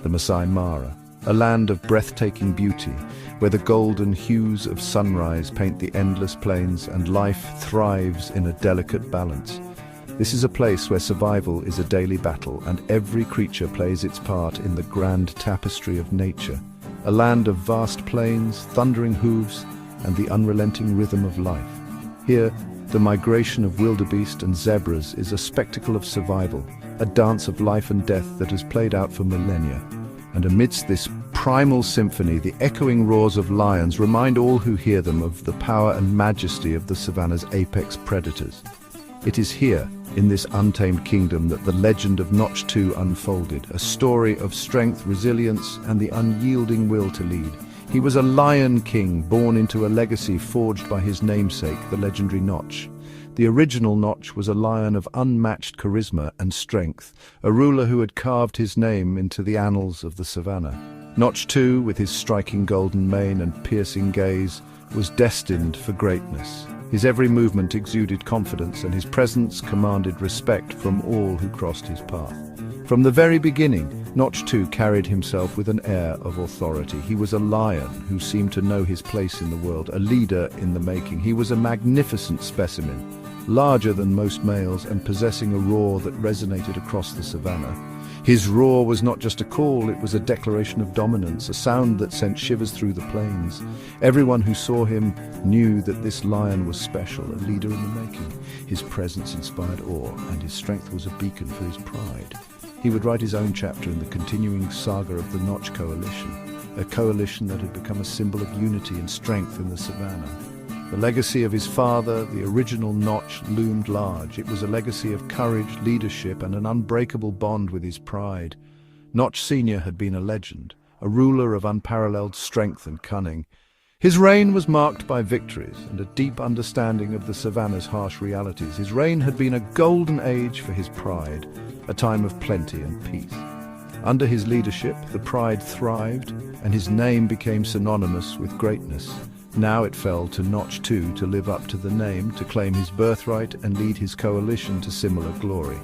the Masai Mara, a land of breathtaking beauty, where the golden hues of sunrise paint the endless plains and life thrives in a delicate balance. This is a place where survival is a daily battle and every creature plays its part in the grand tapestry of nature. A land of vast plains, thundering hooves, and the unrelenting rhythm of life. Here, the migration of wildebeest and zebras is a spectacle of survival, a dance of life and death that has played out for millennia. And amidst this primal symphony, the echoing roars of lions remind all who hear them of the power and majesty of the savanna's apex predators. It is here, in this untamed kingdom, that the legend of Notch 2 unfolded, a story of strength, resilience, and the unyielding will to lead. He was a lion king, born into a legacy forged by his namesake, the legendary Notch. The original Notch was a lion of unmatched charisma and strength, a ruler who had carved his name into the annals of the savannah. Notch 2, with his striking golden mane and piercing gaze, was destined for greatness. His every movement exuded confidence, and his presence commanded respect from all who crossed his path. From the very beginning, Notch 2 carried himself with an air of authority. He was a lion who seemed to know his place in the world, a leader in the making. He was a magnificent specimen, larger than most males and possessing a roar that resonated across the savannah. His roar was not just a call, it was a declaration of dominance, a sound that sent shivers through the plains. Everyone who saw him knew that this lion was special, a leader in the making. His presence inspired awe, and his strength was a beacon for his pride. He would write his own chapter in the continuing saga of the Notch Coalition, a coalition that had become a symbol of unity and strength in the savannah. The legacy of his father, the original Notch, loomed large. It was a legacy of courage, leadership, and an unbreakable bond with his pride. Notch Sr. had been a legend, a ruler of unparalleled strength and cunning. His reign was marked by victories and a deep understanding of the savannah's harsh realities. His reign had been a golden age for his pride, a time of plenty and peace. Under his leadership, the pride thrived, and his name became synonymous with greatness. Now it fell to Notch 2 to live up to the name, to claim his birthright and lead his coalition to similar glory.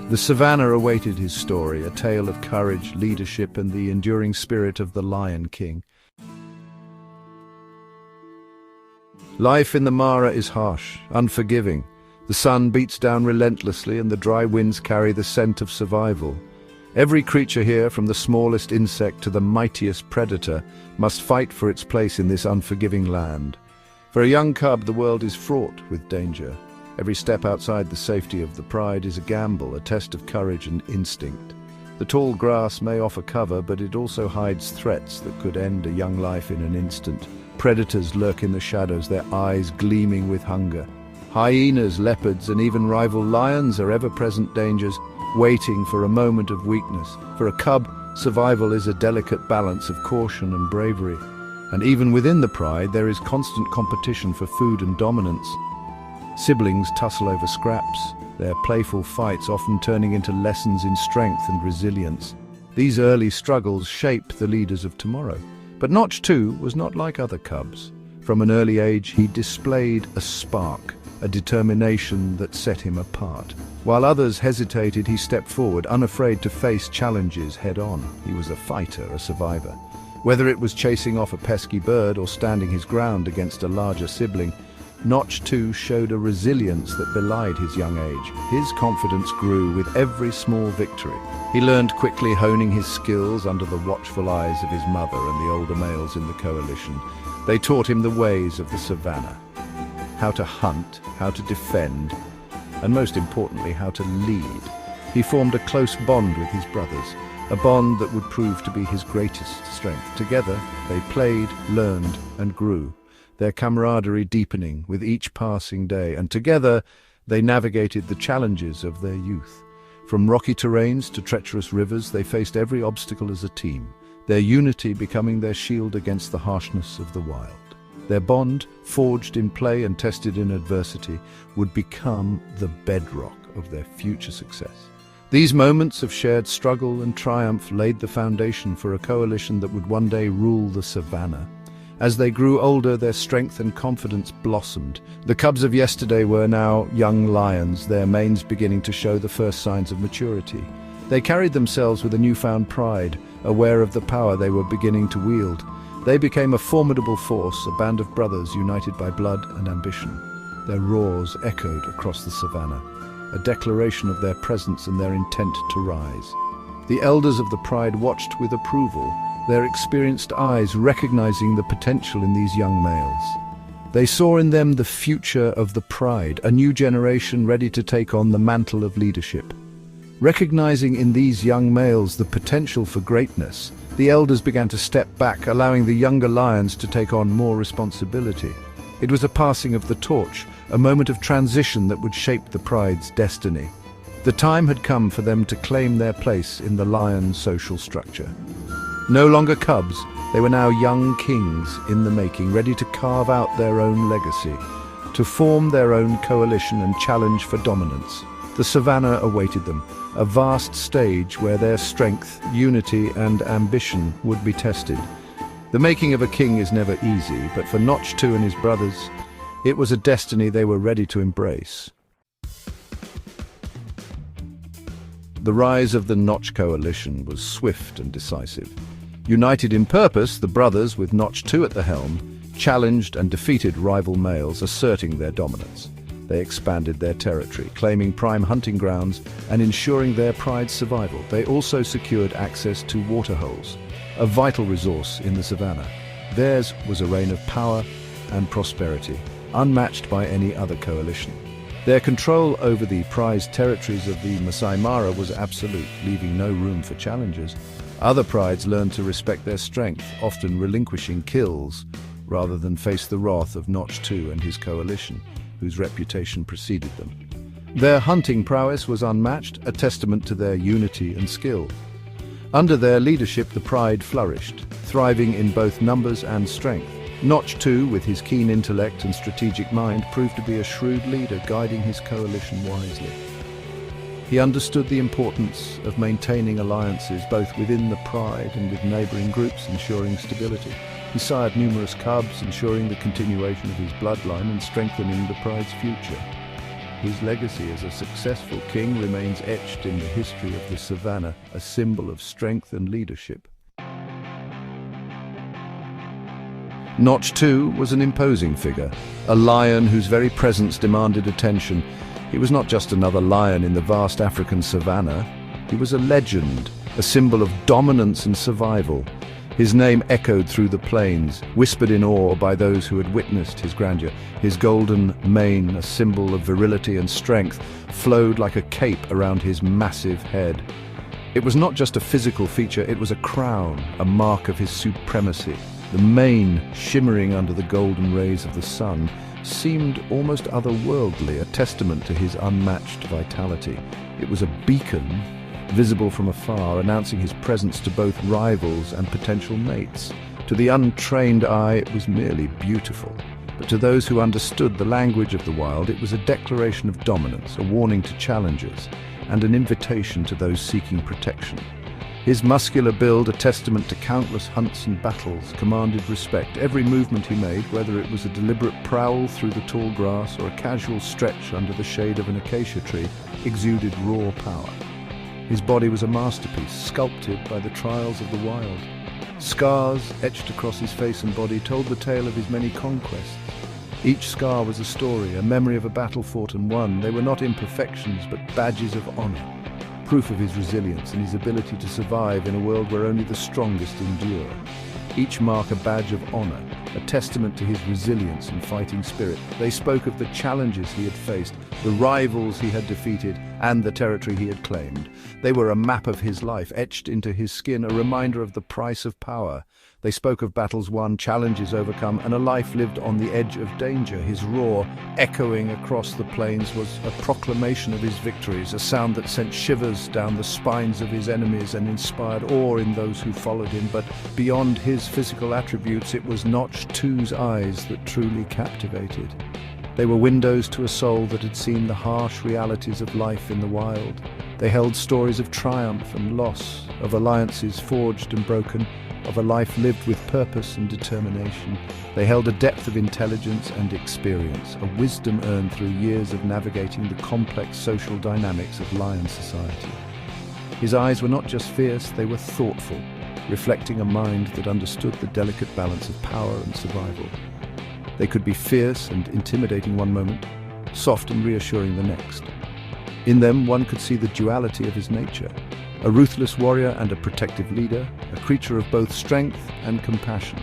The savannah awaited his story, a tale of courage, leadership, and the enduring spirit of the Lion King. Life in the Mara is harsh, unforgiving. The sun beats down relentlessly and the dry winds carry the scent of survival. Every creature here, from the smallest insect to the mightiest predator, must fight for its place in this unforgiving land. For a young cub, the world is fraught with danger. Every step outside the safety of the pride is a gamble, a test of courage and instinct. The tall grass may offer cover, but it also hides threats that could end a young life in an instant. Predators lurk in the shadows, their eyes gleaming with hunger. Hyenas, leopards, and even rival lions are ever-present dangers, waiting for a moment of weakness. For a cub, survival is a delicate balance of caution and bravery. And even within the pride, there is constant competition for food and dominance. Siblings tussle over scraps, their playful fights often turning into lessons in strength and resilience. These early struggles shape the leaders of tomorrow. But Notch 2 was not like other cubs. From an early age, he displayed a spark, a determination that set him apart. While others hesitated, he stepped forward, unafraid to face challenges head-on. He was a fighter, a survivor. Whether it was chasing off a pesky bird or standing his ground against a larger sibling, Notch 2 showed a resilience that belied his young age. His confidence grew with every small victory. He learned quickly, honing his skills under the watchful eyes of his mother and the older males in the coalition. They taught him the ways of the savannah, how to hunt, how to defend, and most importantly, how to lead. He formed a close bond with his brothers, a bond that would prove to be his greatest strength. Together, they played, learned, and grew, their camaraderie deepening with each passing day, and together they navigated the challenges of their youth. From rocky terrains to treacherous rivers, they faced every obstacle as a team, their unity becoming their shield against the harshness of the wild. Their bond, forged in play and tested in adversity, would become the bedrock of their future success. These moments of shared struggle and triumph laid the foundation for a coalition that would one day rule the savannah. As they grew older, their strength and confidence blossomed. The cubs of yesterday were now young lions, their manes beginning to show the first signs of maturity. They carried themselves with a newfound pride, aware of the power they were beginning to wield. They became a formidable force, a band of brothers united by blood and ambition. Their roars echoed across the savannah, a declaration of their presence and their intent to rise. The elders of the pride watched with approval, their experienced eyes recognizing the potential in these young males. They saw in them the future of the pride, a new generation ready to take on the mantle of leadership. Recognizing in these young males the potential for greatness, the elders began to step back, allowing the younger lions to take on more responsibility. It was a passing of the torch, a moment of transition that would shape the pride's destiny. The time had come for them to claim their place in the lion social structure. No longer cubs, they were now young kings in the making, ready to carve out their own legacy, to form their own coalition and challenge for dominance. The savannah awaited them, a vast stage where their strength, unity and ambition would be tested. The making of a king is never easy, but for Notch 2 and his brothers, it was a destiny they were ready to embrace. The rise of the Notch coalition was swift and decisive. United in purpose, the brothers, with Notch 2 at the helm, challenged and defeated rival males, asserting their dominance. They expanded their territory, claiming prime hunting grounds and ensuring their pride's survival. They also secured access to waterholes, a vital resource in the savannah. Theirs was a reign of power and prosperity, unmatched by any other coalition. Their control over the prized territories of the Masai Mara was absolute, leaving no room for challengers. Other prides learned to respect their strength, often relinquishing kills rather than face the wrath of Notch 2 and his coalition, whose reputation preceded them. Their hunting prowess was unmatched, a testament to their unity and skill. Under their leadership, the pride flourished, thriving in both numbers and strength. Notch 2, with his keen intellect and strategic mind, proved to be a shrewd leader, guiding his coalition wisely. He understood the importance of maintaining alliances both within the pride and with neighboring groups, ensuring stability. He sired numerous cubs, ensuring the continuation of his bloodline and strengthening the pride's future. His legacy as a successful king remains etched in the history of the savannah, a symbol of strength and leadership. Notch 2 was an imposing figure, a lion whose very presence demanded attention. He was not just another lion in the vast African savannah. He was a legend, a symbol of dominance and survival. His name echoed through the plains, whispered in awe by those who had witnessed his grandeur. His golden mane, a symbol of virility and strength, flowed like a cape around his massive head. It was not just a physical feature, it was a crown, a mark of his supremacy. The mane, shimmering under the golden rays of the sun, seemed almost otherworldly, a testament to his unmatched vitality. It was a beacon, visible from afar, announcing his presence to both rivals and potential mates. To the untrained eye, it was merely beautiful. But to those who understood the language of the wild, it was a declaration of dominance, a warning to challengers, and an invitation to those seeking protection. His muscular build, a testament to countless hunts and battles, commanded respect. Every movement he made, whether it was a deliberate prowl through the tall grass or a casual stretch under the shade of an acacia tree, exuded raw power. His body was a masterpiece, sculpted by the trials of the wild. Scars etched across his face and body told the tale of his many conquests. Each scar was a story, a memory of a battle fought and won. They were not imperfections, but badges of honor, proof of his resilience and his ability to survive in a world where only the strongest endure. Each mark a badge of honor, a testament to his resilience and fighting spirit. They spoke of the challenges he had faced, the rivals he had defeated, and the territory he had claimed. They were a map of his life, etched into his skin, a reminder of the price of power. They spoke of battles won, challenges overcome, and a life lived on the edge of danger. His roar, echoing across the plains, was a proclamation of his victories, a sound that sent shivers down the spines of his enemies and inspired awe in those who followed him. But beyond his physical attributes, it was Notch 2's eyes that truly captivated. They were windows to a soul that had seen the harsh realities of life in the wild. They held stories of triumph and loss, of alliances forged and broken, of a life lived with purpose and determination. They held a depth of intelligence and experience, a wisdom earned through years of navigating the complex social dynamics of lion society. His eyes were not just fierce, they were thoughtful, reflecting a mind that understood the delicate balance of power and survival. They could be fierce and intimidating one moment, soft and reassuring the next. In them, one could see the duality of his nature, a ruthless warrior and a protective leader, a creature of both strength and compassion.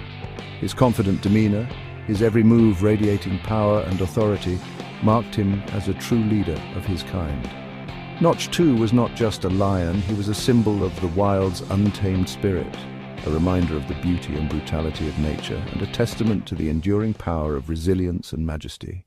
His confident demeanor, his every move radiating power and authority, marked him as a true leader of his kind. Notch, too, was not just a lion, he was a symbol of the wild's untamed spirit, a reminder of the beauty and brutality of nature, and a testament to the enduring power of resilience and majesty.